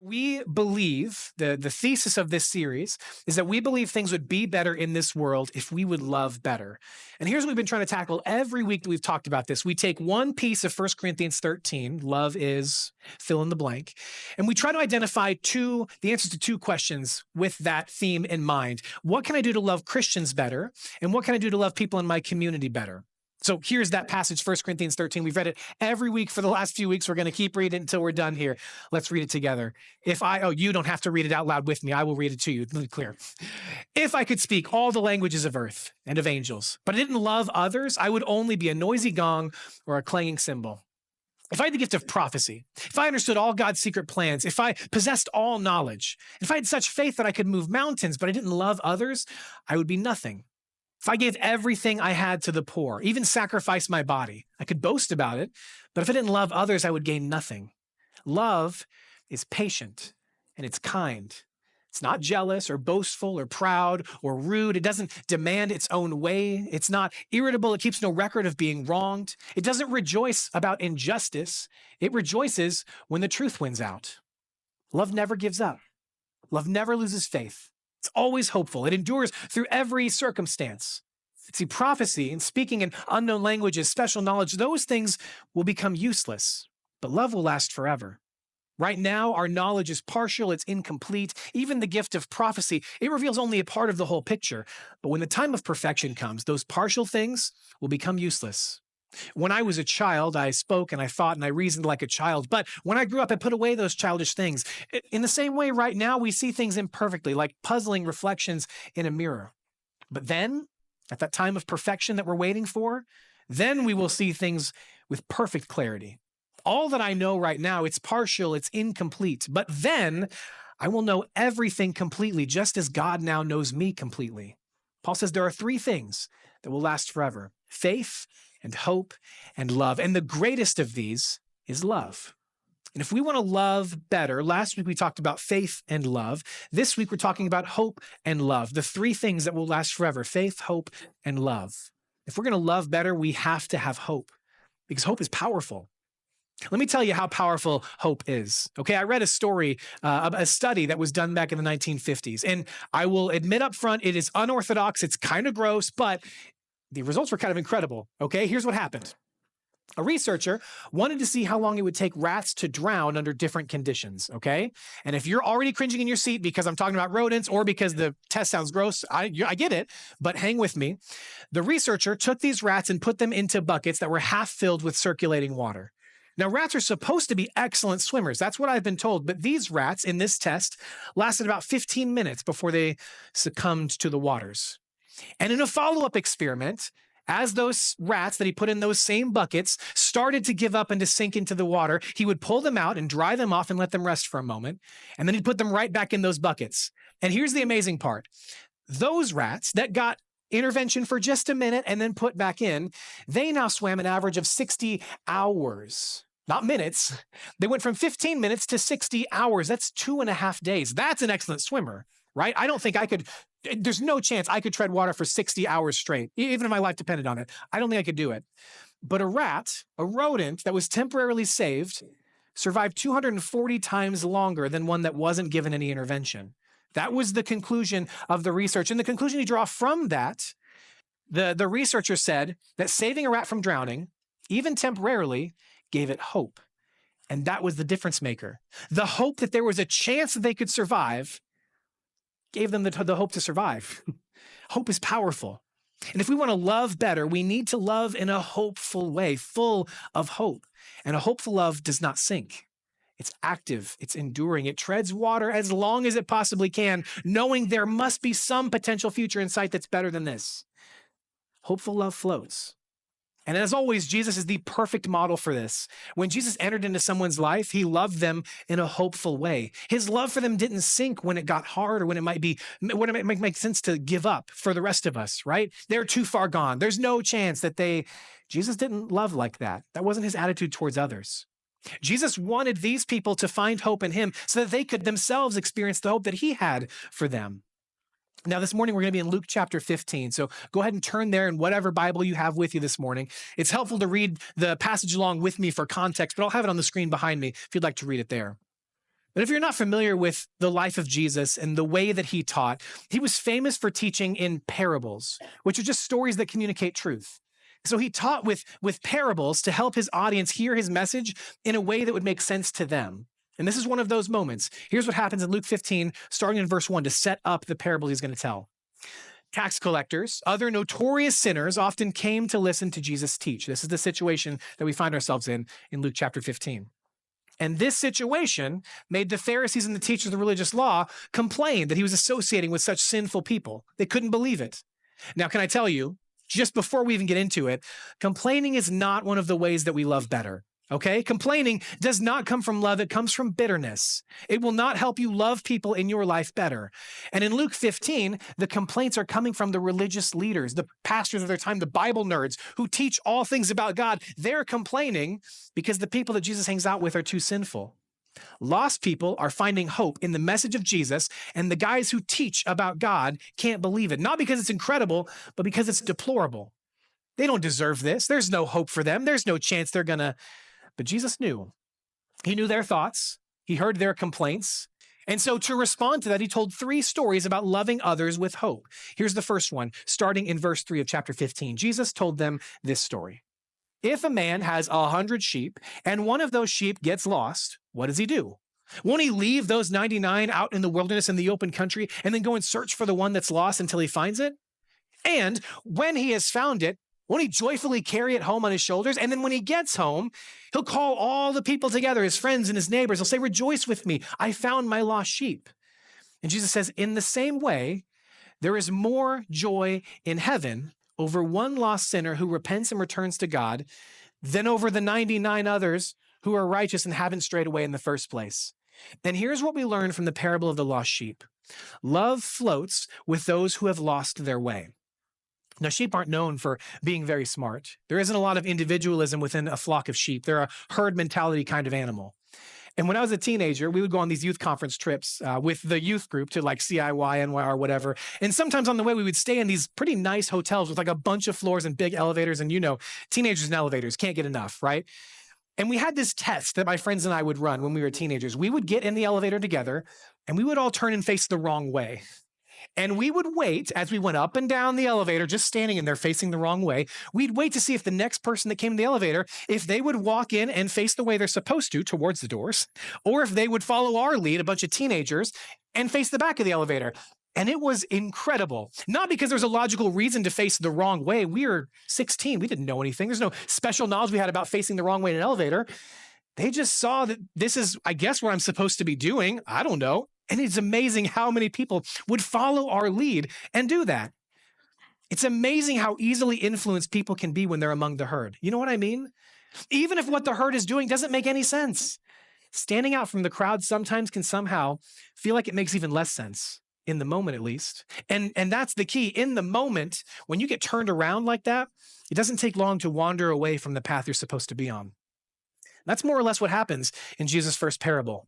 We believe, the thesis of this series is that we believe things would be better in this world if we would love better. And here's what we've been trying to tackle every week that we've talked about this. We take one piece of 1 Corinthians 13, love is fill in the blank, and we try to identify the answers to two questions with that theme in mind. What can I do to love Christians better? And what can I do to love people in my community better? So here's that passage, 1 Corinthians 13. We've read it every week for the last few weeks. We're going to keep reading it until we're done here. Let's read it together. You don't have to read it out loud with me. I will read it to you. Let me be clear. If I could speak all the languages of earth and of angels, but I didn't love others, I would only be a noisy gong or a clanging cymbal. If I had the gift of prophecy, if I understood all God's secret plans, if I possessed all knowledge, if I had such faith that I could move mountains, but I didn't love others, I would be nothing. If I gave everything I had to the poor, even sacrificed my body, I could boast about it, but if I didn't love others, I would gain nothing. Love is patient and it's kind. It's not jealous or boastful or proud or rude. It doesn't demand its own way. It's not irritable. It keeps no record of being wronged. It doesn't rejoice about injustice. It rejoices when the truth wins out. Love never gives up. Love never loses faith. It's always hopeful. It endures through every circumstance. See, prophecy and speaking in unknown languages, special knowledge, those things will become useless, but love will last forever. Right now, our knowledge is partial, it's incomplete. Even the gift of prophecy, it reveals only a part of the whole picture. But when the time of perfection comes, those partial things will become useless. When I was a child, I spoke and I thought and I reasoned like a child. But when I grew up, I put away those childish things. In the same way, right now, we see things imperfectly, like puzzling reflections in a mirror. But then, at that time of perfection that we're waiting for, then we will see things with perfect clarity. All that I know right now, it's partial, it's incomplete. But then I will know everything completely, just as God now knows me completely. Paul says there are three things that will last forever: faith and hope and love. And the greatest of these is love. And if we want to love better, last week we talked about faith and love. This week we're talking about hope and love, the three things that will last forever: faith, hope, and love. If we're going to love better, we have to have hope, because hope is powerful. Let me tell you how powerful hope is. Okay, I read a story, a study that was done back in the 1950s. And I will admit up front, it is unorthodox, it's kind of gross, but the results were kind of incredible. Okay, here's what happened. A researcher wanted to see how long it would take rats to drown under different conditions, okay? And if you're already cringing in your seat because I'm talking about rodents or because the test sounds gross, I get it, but hang with me. The researcher took these rats and put them into buckets that were half filled with circulating water. Now, rats are supposed to be excellent swimmers. That's what I've been told. But these rats in this test lasted about 15 minutes before they succumbed to the waters. And in a follow-up experiment, as those rats that he put in those same buckets started to give up and to sink into the water, he would pull them out and dry them off and let them rest for a moment. And then he'd put them right back in those buckets. And here's the amazing part. Those rats that got intervention for just a minute and then put back in, they now swam an average of 60 hours. Not minutes. They went from 15 minutes to 60 hours. That's 2.5 days. That's an excellent swimmer, right? I don't think I could, there's no chance I could tread water for 60 hours straight, even if my life depended on it. I don't think I could do it. But a rat, a rodent that was temporarily saved, survived 240 times longer than one that wasn't given any intervention. That was the conclusion of the research. And the conclusion you draw from that, the researcher said that saving a rat from drowning, even temporarily, gave it hope. And that was the difference maker. The hope that there was a chance that they could survive gave them the hope to survive. Hope is powerful. And if we want to love better, we need to love in a hopeful way, full of hope. And a hopeful love does not sink. It's active, it's enduring, it treads water as long as it possibly can, knowing there must be some potential future in sight that's better than this. Hopeful love floats. And as always, Jesus is the perfect model for this. When Jesus entered into someone's life, he loved them in a hopeful way. His love for them didn't sink when it got hard or when it might make sense to give up for the rest of us, right? They're too far gone. There's no chance that Jesus didn't love like that. That wasn't his attitude towards others. Jesus wanted these people to find hope in him so that they could themselves experience the hope that he had for them. Now, this morning, we're going to be in Luke chapter 15. So go ahead and turn there in whatever Bible you have with you this morning. It's helpful to read the passage along with me for context, but I'll have it on the screen behind me if you'd like to read it there. But if you're not familiar with the life of Jesus and the way that he taught, he was famous for teaching in parables, which are just stories that communicate truth. So he taught with parables to help his audience hear his message in a way that would make sense to them. And this is one of those moments. Here's what happens in Luke 15, starting in verse 1, to set up the parable he's going to tell. Tax collectors, other notorious sinners, often came to listen to Jesus teach. This is the situation that we find ourselves in Luke chapter 15. And this situation made the Pharisees and the teachers of the religious law complain that he was associating with such sinful people. They couldn't believe it. Now, can I tell you, just before we even get into it, complaining is not one of the ways that we love better. Okay? Complaining does not come from love. It comes from bitterness. It will not help you love people in your life better. And in Luke 15, the complaints are coming from the religious leaders, the pastors of their time, the Bible nerds who teach all things about God. They're complaining because the people that Jesus hangs out with are too sinful. Lost people are finding hope in the message of Jesus, and the guys who teach about God can't believe it. Not because it's incredible, but because it's deplorable. They don't deserve this. There's no hope for them. There's no chance they're going to... But Jesus knew. He knew their thoughts. He heard their complaints. And so to respond to that, he told 3 stories about loving others with hope. Here's the first one, starting in verse 3 of chapter 15. Jesus told them this story. If a man has 100 sheep and one of those sheep gets lost, what does he do? Won't he leave those 99 out in the wilderness in the open country and then go and search for the one that's lost until he finds it? And when he has found it, won't he joyfully carry it home on his shoulders? And then when he gets home, he'll call all the people together, his friends and his neighbors. He'll say, rejoice with me. I found my lost sheep. And Jesus says, in the same way, there is more joy in heaven over one lost sinner who repents and returns to God than over the 99 others who are righteous and haven't strayed away in the first place. And here's what we learn from the parable of the lost sheep. Love floats with those who have lost their way. Now, sheep aren't known for being very smart. There isn't a lot of individualism within a flock of sheep. They're a herd mentality kind of animal. And when I was a teenager, we would go on these youth conference trips with the youth group to like CIY, NYR, whatever. And sometimes on the way, we would stay in these pretty nice hotels with like a bunch of floors and big elevators. And you know, teenagers and elevators can't get enough, right? And we had this test that my friends and I would run when we were teenagers. We would get in the elevator together and we would all turn and face the wrong way. And we would wait as we went up and down the elevator, just standing in there facing the wrong way. We'd wait to see if the next person that came in the elevator, if they would walk in and face the way they're supposed to towards the doors, or if they would follow our lead, a bunch of teenagers, and face the back of the elevator. And it was incredible. Not because there's a logical reason to face the wrong way. We were 16. We didn't know anything. There's no special knowledge we had about facing the wrong way in an elevator. They just saw that this is, I guess, what I'm supposed to be doing. I don't know. And it's amazing how many people would follow our lead and do that. It's amazing how easily influenced people can be when they're among the herd. You know what I mean? Even if what the herd is doing doesn't make any sense. Standing out from the crowd sometimes can somehow feel like it makes even less sense, in the moment at least. And that's the key. In the moment, when you get turned around like that, it doesn't take long to wander away from the path you're supposed to be on. That's more or less what happens in Jesus' first parable.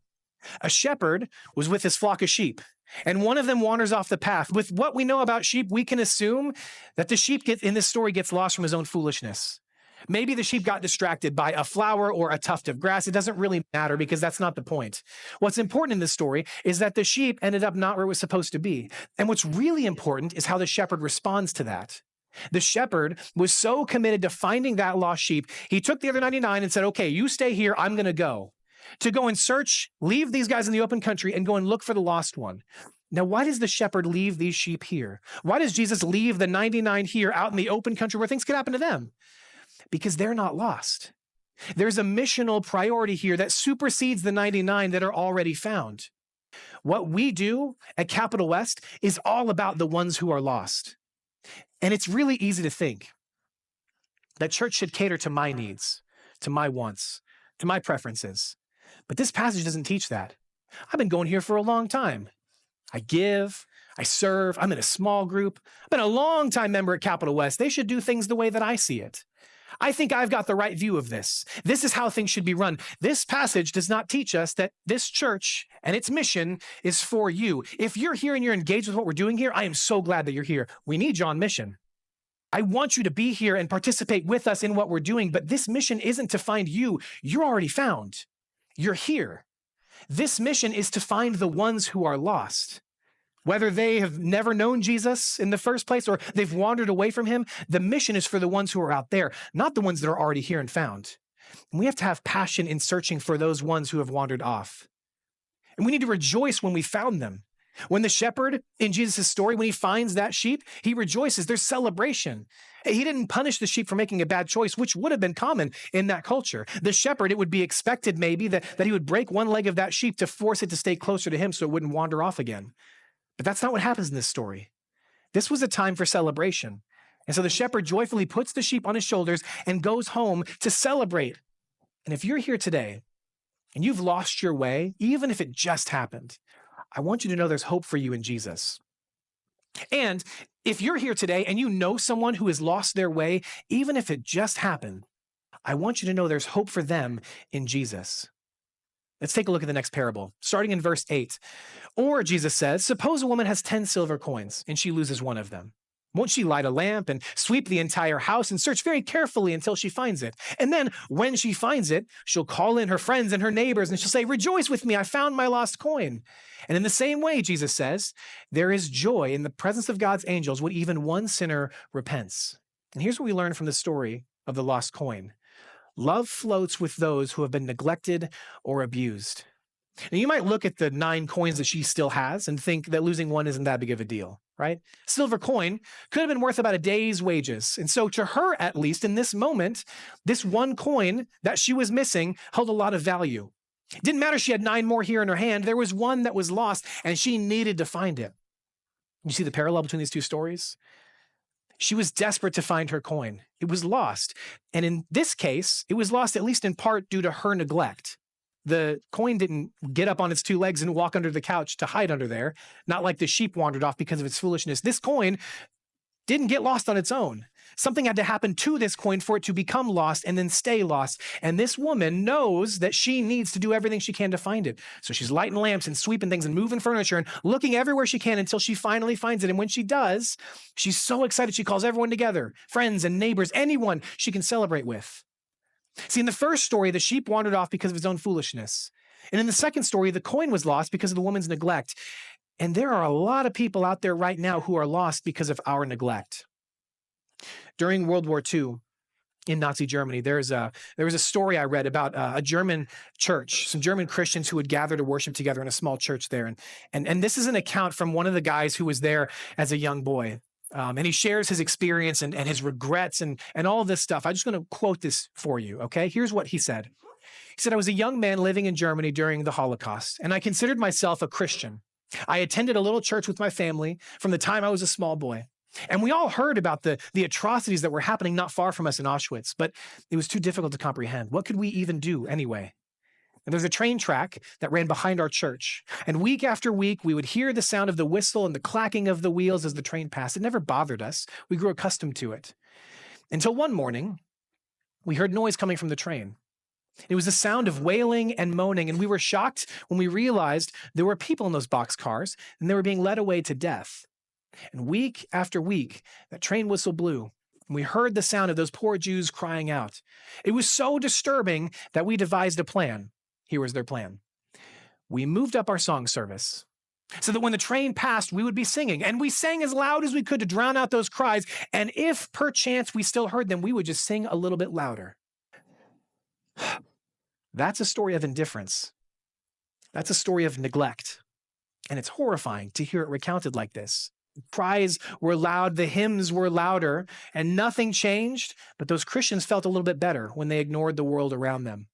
A shepherd was with his flock of sheep, and one of them wanders off the path. With what we know about sheep, we can assume that the sheep in this story gets lost from his own foolishness. Maybe the sheep got distracted by a flower or a tuft of grass. It doesn't really matter because that's not the point. What's important in this story is that the sheep ended up not where it was supposed to be. And what's really important is how the shepherd responds to that. The shepherd was so committed to finding that lost sheep, he took the other 99 and said, okay, you stay here, I'm going to go. To go and search, leave these guys in the open country and go and look for the lost one. Now, why does the shepherd leave these sheep here? Why does Jesus leave the 99 here out in the open country where things could happen to them? Because they're not lost. There's a missional priority here that supersedes the 99 that are already found. What we do at Capital West is all about the ones who are lost. And it's really easy to think that church should cater to my needs, to my wants, to my preferences. But this passage doesn't teach that. I've been going here for a long time. I give, I serve, I'm in a small group. I've been a long-time member at Capital West. They should do things the way that I see it. I think I've got the right view of this. This is how things should be run. This passage does not teach us that this church and its mission is for you. If you're here and you're engaged with what we're doing here, I am so glad that you're here. We need you on mission. I want you to be here and participate with us in what we're doing, but this mission isn't to find you. You're already found. You're here. This mission is to find the ones who are lost. Whether they have never known Jesus in the first place or they've wandered away from him, the mission is for the ones who are out there, not the ones that are already here and found. And we have to have passion in searching for those ones who have wandered off. And we need to rejoice when we found them. When the shepherd in Jesus' story, when he finds that sheep, he rejoices. There's celebration. He didn't punish the sheep for making a bad choice, which would have been common in that culture. The shepherd, it would be expected maybe that he would break one leg of that sheep to force it to stay closer to him so it wouldn't wander off again. But that's not what happens in this story. This was a time for celebration. And so the shepherd joyfully puts the sheep on his shoulders and goes home to celebrate. And if you're here today and you've lost your way, even if it just happened, I want you to know there's hope for you in Jesus. And if you're here today and you know someone who has lost their way, even if it just happened, I want you to know there's hope for them in Jesus. Let's take a look at the next parable, starting in verse 8. Or, Jesus says, suppose a woman has 10 silver coins and she loses one of them. Won't she light a lamp and sweep the entire house and search very carefully until she finds it? And then when she finds it, she'll call in her friends and her neighbors and she'll say, rejoice with me, I found my lost coin. And in the same way, Jesus says, there is joy in the presence of God's angels when even one sinner repents. And here's what we learn from the story of the lost coin. Love floats with those who have been neglected or abused. Now, you might look at the 9 coins that she still has and think that losing one isn't that big of a deal, right? Silver coin could have been worth about a day's wages. And so to her, at least in this moment, this one coin that she was missing held a lot of value. It didn't matter she had 9 more here in her hand. There was one that was lost and she needed to find it. You see the parallel between these two stories? She was desperate to find her coin. It was lost. And in this case, it was lost at least in part due to her neglect. The coin didn't get up on its 2 legs and walk under the couch to hide under there, not like the sheep wandered off because of its foolishness. This coin didn't get lost on its own. Something had to happen to this coin for it to become lost and then stay lost. And this woman knows that she needs to do everything she can to find it. So she's lighting lamps and sweeping things and moving furniture and looking everywhere she can until she finally finds it. And when she does, she's so excited she calls everyone together, friends and neighbors, anyone she can celebrate with. See, in the first story, the sheep wandered off because of his own foolishness. And in the second story, the coin was lost because of the woman's neglect. And there are a lot of people out there right now who are lost because of our neglect. During World War II in Nazi Germany, there was a story I read about a German church, some German Christians who would gather to worship together in a small church there. And this is an account from one of the guys who was there as a young boy. And he shares his experience and his regrets and all of this stuff. I'm just going to quote this for you, okay? Here's what he said. He said, I was a young man living in Germany during the Holocaust, and I considered myself a Christian. I attended a little church with my family from the time I was a small boy. And we all heard about the atrocities that were happening not far from us in Auschwitz, but it was too difficult to comprehend. What could we even do anyway? And there's a train track that ran behind our church. And week after week, we would hear the sound of the whistle and the clacking of the wheels as the train passed. It never bothered us. We grew accustomed to it. Until one morning, we heard noise coming from the train. It was the sound of wailing and moaning, and we were shocked when we realized there were people in those boxcars, and they were being led away to death. And week after week, that train whistle blew, and we heard the sound of those poor Jews crying out. It was so disturbing that we devised a plan. Here was their plan. We moved up our song service so that when the train passed, we would be singing. And we sang as loud as we could to drown out those cries. And if perchance we still heard them, we would just sing a little bit louder. That's a story of indifference. That's a story of neglect. And it's horrifying to hear it recounted like this. The cries were loud, the hymns were louder, and nothing changed. But those Christians felt a little bit better when they ignored the world around them.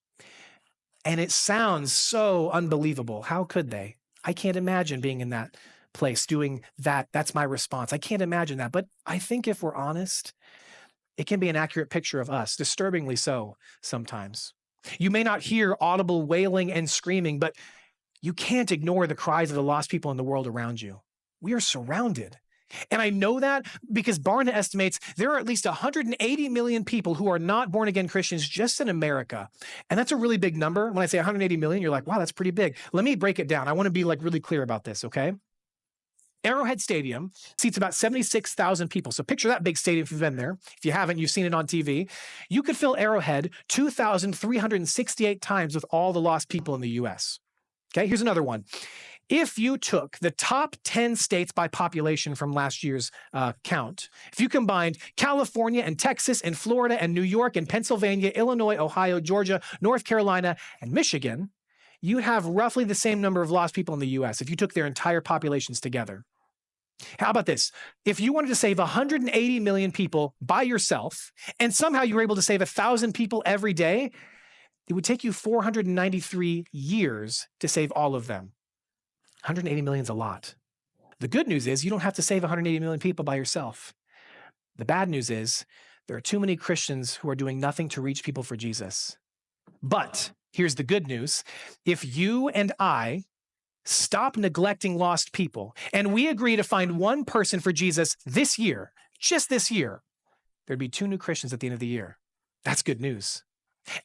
And it sounds so unbelievable. How could they? I can't imagine being in that place, doing that. That's my response. I can't imagine that. But I think if we're honest, it can be an accurate picture of us, disturbingly so sometimes. You may not hear audible wailing and screaming, but you can't ignore the cries of the lost people in the world around you. We are surrounded. And I know that because Barna estimates there are at least 180 million people who are not born-again Christians just in America. And that's a really big number. When I say 180 million, you're like, wow, that's pretty big. Let me break it down. I want to be really clear about this, okay? Arrowhead Stadium seats about 76,000 people. So picture that big stadium if you've been there. If you haven't, you've seen it on TV. You could fill Arrowhead 2,368 times with all the lost people in the U.S. Okay, here's another one. If you took the top 10 states by population from last year's count, if you combined California and Texas and Florida and New York and Pennsylvania, Illinois, Ohio, Georgia, North Carolina, and Michigan, you'd have roughly the same number of lost people in the US if you took their entire populations together. How about this? If you wanted to save 180 million people by yourself, and somehow you were able to save 1,000 people every day, it would take you 493 years to save all of them. 180 million is a lot. The good news is you don't have to save 180 million people by yourself. The bad news is there are too many Christians who are doing nothing to reach people for Jesus. But here's the good news. If you and I stop neglecting lost people, and we agree to find one person for Jesus this year, just this year, there'd be 2 new Christians at the end of the year. That's good news.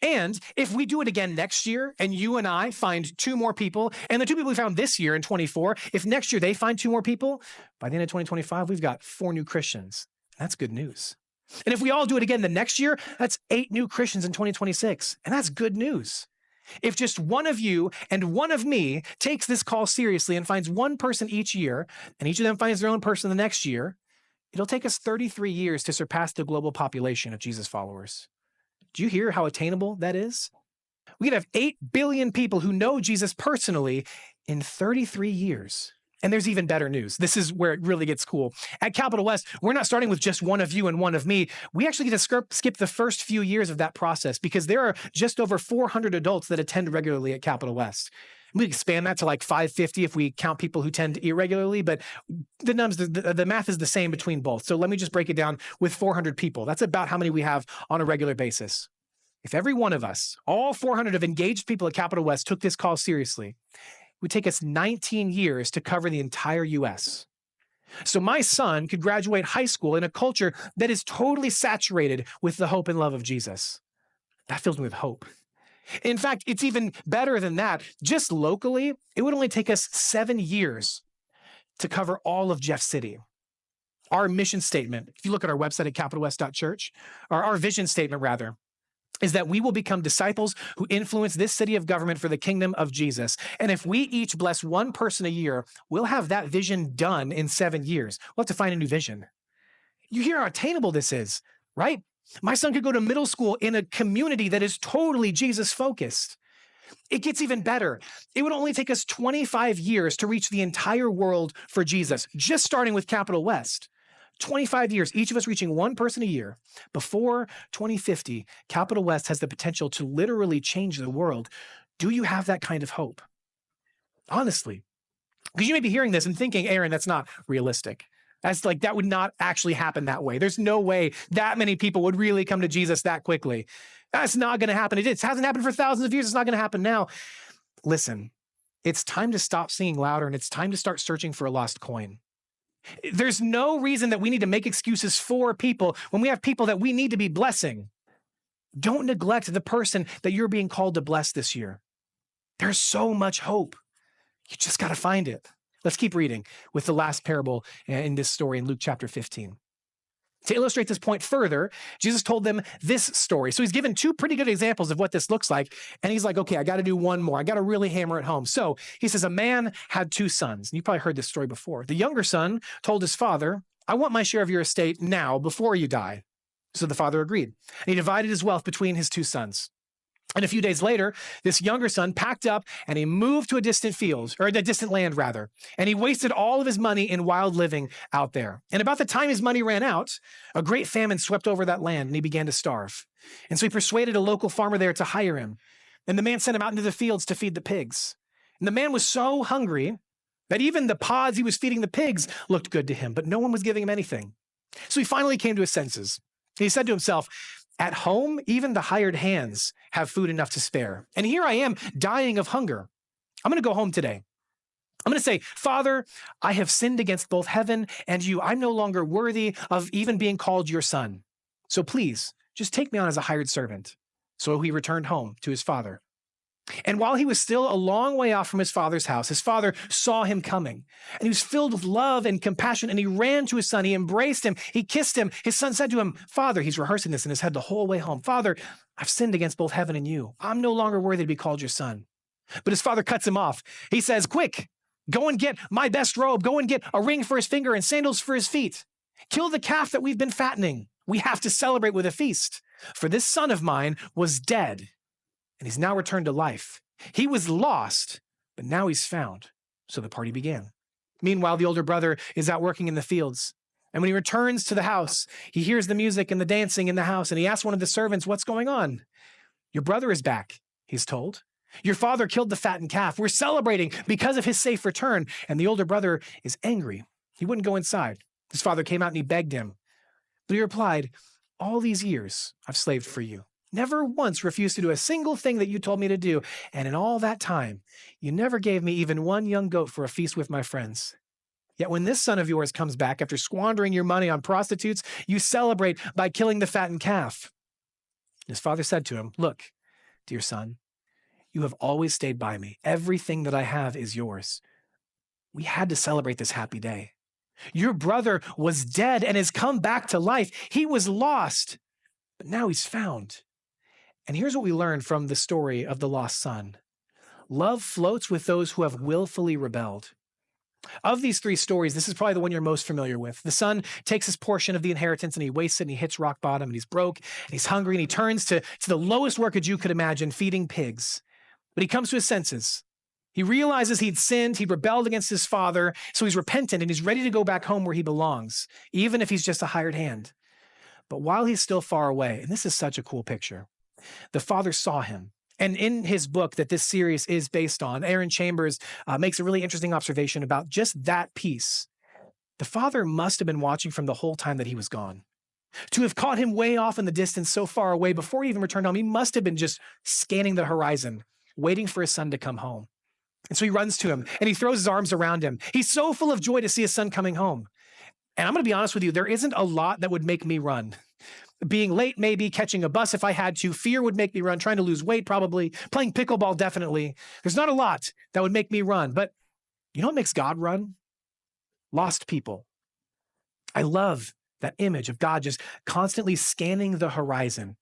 And if we do it again next year and you and I find 2 more people, and the 2 people we found this year in 24, if next year they find 2 more people, by the end of 2025, we've got 4 new Christians. That's good news. And if we all do it again the next year, that's 8 new Christians in 2026. And that's good news. If just one of you and one of me takes this call seriously and finds one person each year, and each of them finds their own person the next year, it'll take us 33 years to surpass the global population of Jesus followers. Do you hear how attainable that is? We could have 8 billion people who know Jesus personally in 33 years. And there's even better news. This is where it really gets cool. At Capital West, we're not starting with just one of you and one of me. We actually get to skip the first few years of that process because there are just over 400 adults that attend regularly at Capital West. We expand that to like 550 if we count people who tend irregularly, but the math is the same between both. So let me just break it down with 400 people. That's about how many we have on a regular basis. If every one of us, all 400 of engaged people at Capital West took this call seriously, it would take us 19 years to cover the entire US. So my son could graduate high school in a culture that is totally saturated with the hope and love of Jesus. That fills me with hope. In fact, it's even better than that. Just locally, it would only take us 7 years to cover all of Jeff City. Our mission statement, if you look at our website at capitalwest.church, or our vision statement rather, is that we will become disciples who influence this city of government for the kingdom of Jesus. And if we each bless one person a year, we'll have that vision done in 7 years. We'll have to find a new vision. You hear how attainable this is, right? My son could go to middle school in a community that is totally Jesus-focused. It gets even better. It would only take us 25 years to reach the entire world for Jesus, just starting with Capital West. 25 years, each of us reaching one person a year. Before 2050, Capital West has the potential to literally change the world. Do you have that kind of hope? Honestly. Because you may be hearing this and thinking, Aaron, that's not realistic. That would not actually happen that way. There's no way that many people would really come to Jesus that quickly. That's not going to happen. It hasn't happened for thousands of years. It's not going to happen now. Listen, it's time to stop singing louder and it's time to start searching for a lost coin. There's no reason that we need to make excuses for people when we have people that we need to be blessing. Don't neglect the person that you're being called to bless this year. There's so much hope. You just got to find it. Let's keep reading with the last parable in this story in Luke chapter 15. To illustrate this point further, Jesus told them this story. So he's given 2 pretty good examples of what this looks like. And he's like, okay, I got to do one more. I got to really hammer it home. So he says, a man had 2 sons. And you probably heard this story before. The younger son told his father, I want my share of your estate now before you die. So the father agreed. And he divided his wealth between his 2 sons. And a few days later, this younger son packed up and he moved to a distant land rather. And he wasted all of his money in wild living out there. And about the time his money ran out, a great famine swept over that land and he began to starve. And so he persuaded a local farmer there to hire him. And the man sent him out into the fields to feed the pigs. And the man was so hungry that even the pods he was feeding the pigs looked good to him, but no one was giving him anything. So he finally came to his senses. He said to himself, at home, even the hired hands have food enough to spare. And here I am dying of hunger. I'm going to go home today. I'm going to say, Father, I have sinned against both heaven and you. I'm no longer worthy of even being called your son. So please, just take me on as a hired servant. So he returned home to his father. And while he was still a long way off from his father's house, his father saw him coming. And he was filled with love and compassion, and he ran to his son. He embraced him. He kissed him. His son said to him, Father, he's rehearsing this in his head the whole way home. Father, I've sinned against both heaven and you. I'm no longer worthy to be called your son. But his father cuts him off. He says, quick, go and get my best robe. Go and get a ring for his finger and sandals for his feet. Kill the calf that we've been fattening. We have to celebrate with a feast. For this son of mine was dead, and he's now returned to life. He was lost, but now he's found. So the party began. Meanwhile, the older brother is out working in the fields. And when he returns to the house, he hears the music and the dancing in the house, and he asks one of the servants, what's going on? Your brother is back, he's told. Your father killed the fattened calf. We're celebrating because of his safe return. And the older brother is angry. He wouldn't go inside. His father came out and he begged him. But he replied, all these years I've slaved for you. Never once refused to do a single thing that you told me to do. And in all that time, you never gave me even one young goat for a feast with my friends. Yet when this son of yours comes back after squandering your money on prostitutes, you celebrate by killing the fattened calf. His father said to him, look, dear son, you have always stayed by me. Everything that I have is yours. We had to celebrate this happy day. Your brother was dead and has come back to life. He was lost, but now he's found. And here's what we learn from the story of the lost son. Love floats with those who have willfully rebelled. Of these three stories, this is probably the one you're most familiar with. The son takes his portion of the inheritance and he wastes it and he hits rock bottom and he's broke and he's hungry and he turns to the lowest work that you could imagine, feeding pigs. But he comes to his senses. He realizes he'd sinned, he'd rebelled against his father, so he's repentant and he's ready to go back home where he belongs, even if he's just a hired hand. But while he's still far away, and this is such a cool picture, the father saw him. And in his book that this series is based on, Aaron Chambers makes a really interesting observation about just that piece. The father must have been watching from the whole time that he was gone. To have caught him way off in the distance so far away before he even returned home, he must have been just scanning the horizon, waiting for his son to come home. And so he runs to him and he throws his arms around him. He's so full of joy to see his son coming home. And I'm going to be honest with you, there isn't a lot that would make me run. Being late, maybe, catching a bus if I had to. Fear would make me run. Trying to lose weight, probably. Playing pickleball, definitely. There's not a lot that would make me run. But you know what makes God run? Lost people. I love that image of God just constantly scanning the horizon,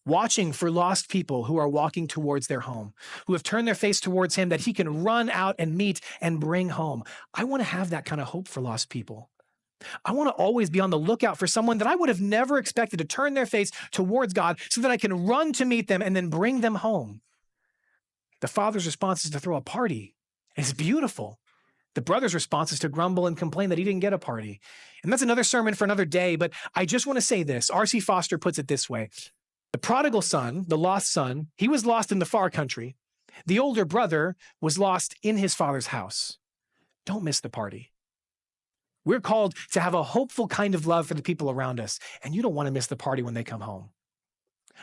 watching for lost people who are walking towards their home, who have turned their face towards him that he can run out and meet and bring home. I want to have that kind of hope for lost people. I want to always be on the lookout for someone that I would have never expected to turn their face towards God so that I can run to meet them and then bring them home. The father's response is to throw a party. It's beautiful. The brother's response is to grumble and complain that he didn't get a party. And that's another sermon for another day, but I just want to say this. R.C. Foster puts it this way. The prodigal son, the lost son, he was lost in the far country. The older brother was lost in his father's house. Don't miss the party. We're called to have a hopeful kind of love for the people around us, and you don't want to miss the party when they come home.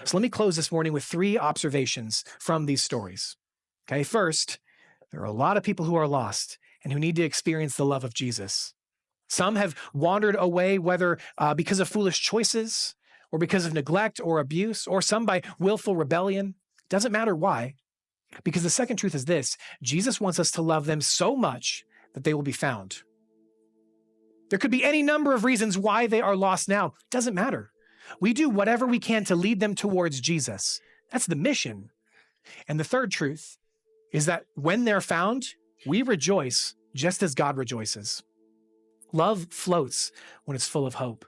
So let me close this morning with 3 observations from these stories. Okay, first, there are a lot of people who are lost and who need to experience the love of Jesus. Some have wandered away, whether because of foolish choices or because of neglect or abuse, or some by willful rebellion. Doesn't matter why, because the second truth is this: Jesus wants us to love them so much that they will be found. There could be any number of reasons why they are lost now. Doesn't matter. We do whatever we can to lead them towards Jesus. That's the mission. And the third truth is that when they're found, we rejoice just as God rejoices. Love floats when it's full of hope.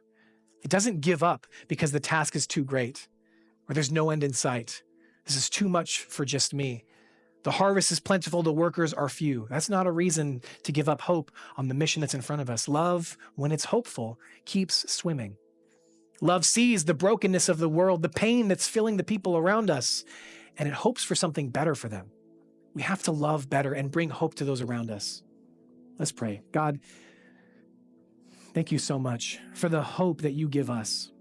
It doesn't give up because the task is too great or there's no end in sight. This is too much for just me. The harvest is plentiful, the workers are few. That's not a reason to give up hope on the mission that's in front of us. Love, when it's hopeful, keeps swimming. Love sees the brokenness of the world, the pain that's filling the people around us, and it hopes for something better for them. We have to love better and bring hope to those around us. Let's pray. God, thank you so much for the hope that you give us,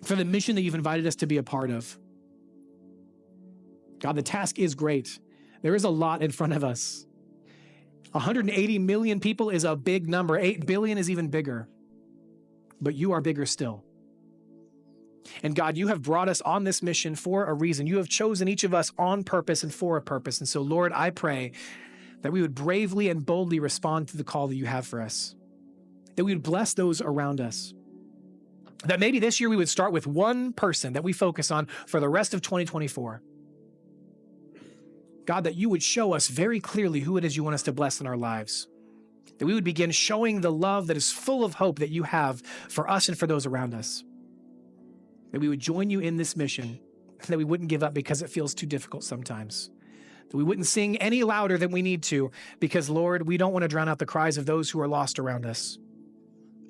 for the mission that you've invited us to be a part of. God, the task is great. There is a lot in front of us. 180 million people is a big number. 8 billion is even bigger. But you are bigger still. And God, you have brought us on this mission for a reason. You have chosen each of us on purpose and for a purpose. And so, Lord, I pray that we would bravely and boldly respond to the call that you have for us, that we would bless those around us, that maybe this year we would start with one person that we focus on for the rest of 2024. God, that you would show us very clearly who it is you want us to bless in our lives. That we would begin showing the love that is full of hope that you have for us and for those around us. That we would join you in this mission, and that we wouldn't give up because it feels too difficult sometimes. That we wouldn't sing any louder than we need to because, Lord, we don't want to drown out the cries of those who are lost around us.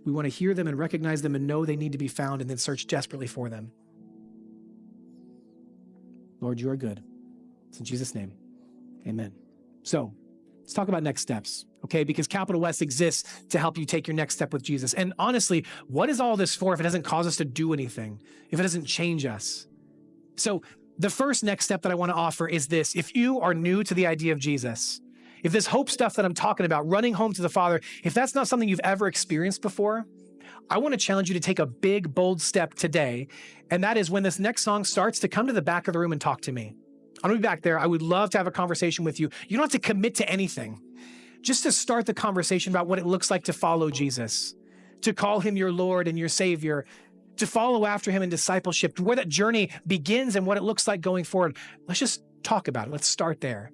We want to hear them and recognize them and know they need to be found and then search desperately for them. Lord, you are good. It's in Jesus' name, amen. So let's talk about next steps, okay? Because Capital West exists to help you take your next step with Jesus. And honestly, what is all this for if it doesn't cause us to do anything, if it doesn't change us? So the first next step that I want to offer is this. If you are new to the idea of Jesus, if this hope stuff that I'm talking about, running home to the Father, if that's not something you've ever experienced before, I want to challenge you to take a big, bold step today. And that is when this next song starts, to come to the back of the room and talk to me. I'm going to be back there. I would love to have a conversation with you. You don't have to commit to anything. Just to start the conversation about what it looks like to follow Jesus, to call him your Lord and your Savior, to follow after him in discipleship, where that journey begins and what it looks like going forward. Let's just talk about it. Let's start there.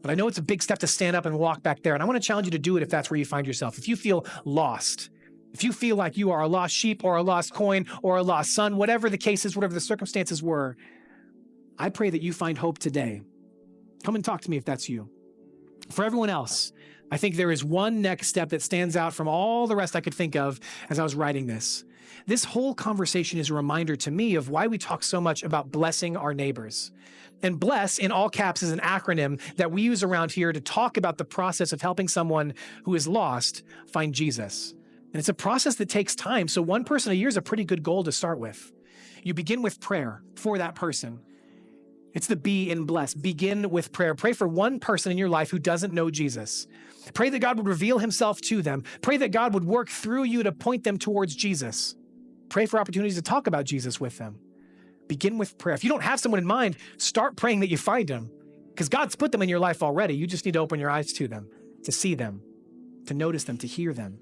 But I know it's a big step to stand up and walk back there. And I want to challenge you to do it if that's where you find yourself. If you feel lost, if you feel like you are a lost sheep or a lost coin or a lost son, whatever the case is, whatever the circumstances were, I pray that you find hope today. Come and talk to me if that's you. For everyone else, I think there is one next step that stands out from all the rest I could think of as I was writing this. This whole conversation is a reminder to me of why we talk so much about blessing our neighbors. And bless, in all caps, is an acronym that we use around here to talk about the process of helping someone who is lost find Jesus. And it's a process that takes time. So one person a year is a pretty good goal to start with. You begin with prayer for that person. It's the B in bless. Begin with prayer. Pray for one person in your life who doesn't know Jesus. Pray that God would reveal himself to them. Pray that God would work through you to point them towards Jesus. Pray for opportunities to talk about Jesus with them. Begin with prayer. If you don't have someone in mind, start praying that you find them, because God's put them in your life already. You just need to open your eyes to them, to see them, to notice them, to hear them.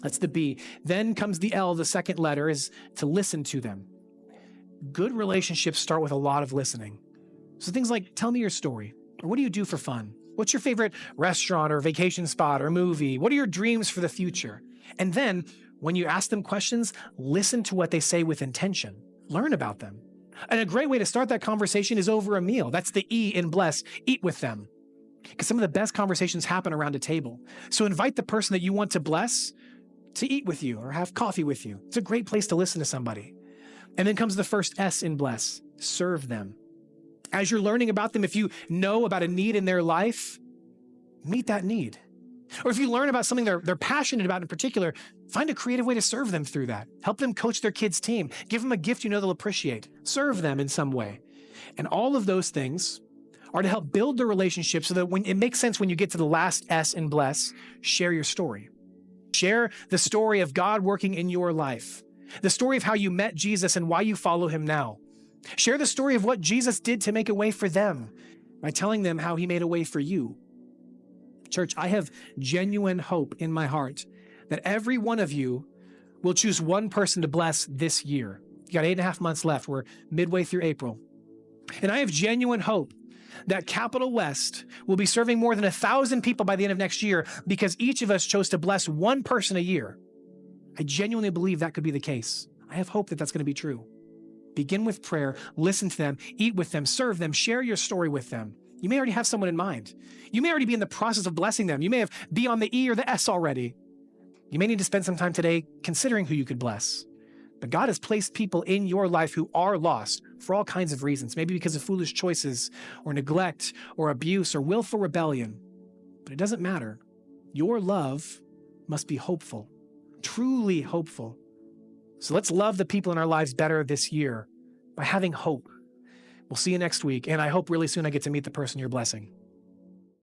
That's the B. Then comes the L, the second letter, is to listen to them. Good relationships start with a lot of listening. So things like, tell me your story, or what do you do for fun? What's your favorite restaurant or vacation spot or movie? What are your dreams for the future? And then when you ask them questions, listen to what they say with intention. Learn about them. And a great way to start that conversation is over a meal. That's the E in bless. Eat with them. Because some of the best conversations happen around a table. So invite the person that you want to bless to eat with you or have coffee with you. It's a great place to listen to somebody. And then comes the first S in bless. Serve them. As you're learning about them, if you know about a need in their life, meet that need. Or if you learn about something they're passionate about in particular, find a creative way to serve them through that. Help them coach their kids' team. Give them a gift you know they'll appreciate. Serve them in some way. And all of those things are to help build the relationship so that when it makes sense when you get to the last S in bless, share your story. Share the story of God working in your life. The story of how you met Jesus and why you follow him now. Share the story of what Jesus did to make a way for them by telling them how he made a way for you. Church, I have genuine hope in my heart that every one of you will choose one person to bless this year. You got 8.5 months left. We're midway through April. And I have genuine hope that Capital West will be serving more than 1,000 people by the end of next year because each of us chose to bless one person a year. I genuinely believe that could be the case. I have hope that that's going to be true. Begin with prayer, listen to them, eat with them, serve them, share your story with them. You may already have someone in mind. You may already be in the process of blessing them. You may be on the E or the S already. You may need to spend some time today considering who you could bless. But God has placed people in your life who are lost for all kinds of reasons, maybe because of foolish choices or neglect or abuse or willful rebellion. But it doesn't matter. Your love must be hopeful, truly hopeful. So let's love the people in our lives better this year by having hope. We'll see you next week, and I hope really soon I get to meet the person you're blessing.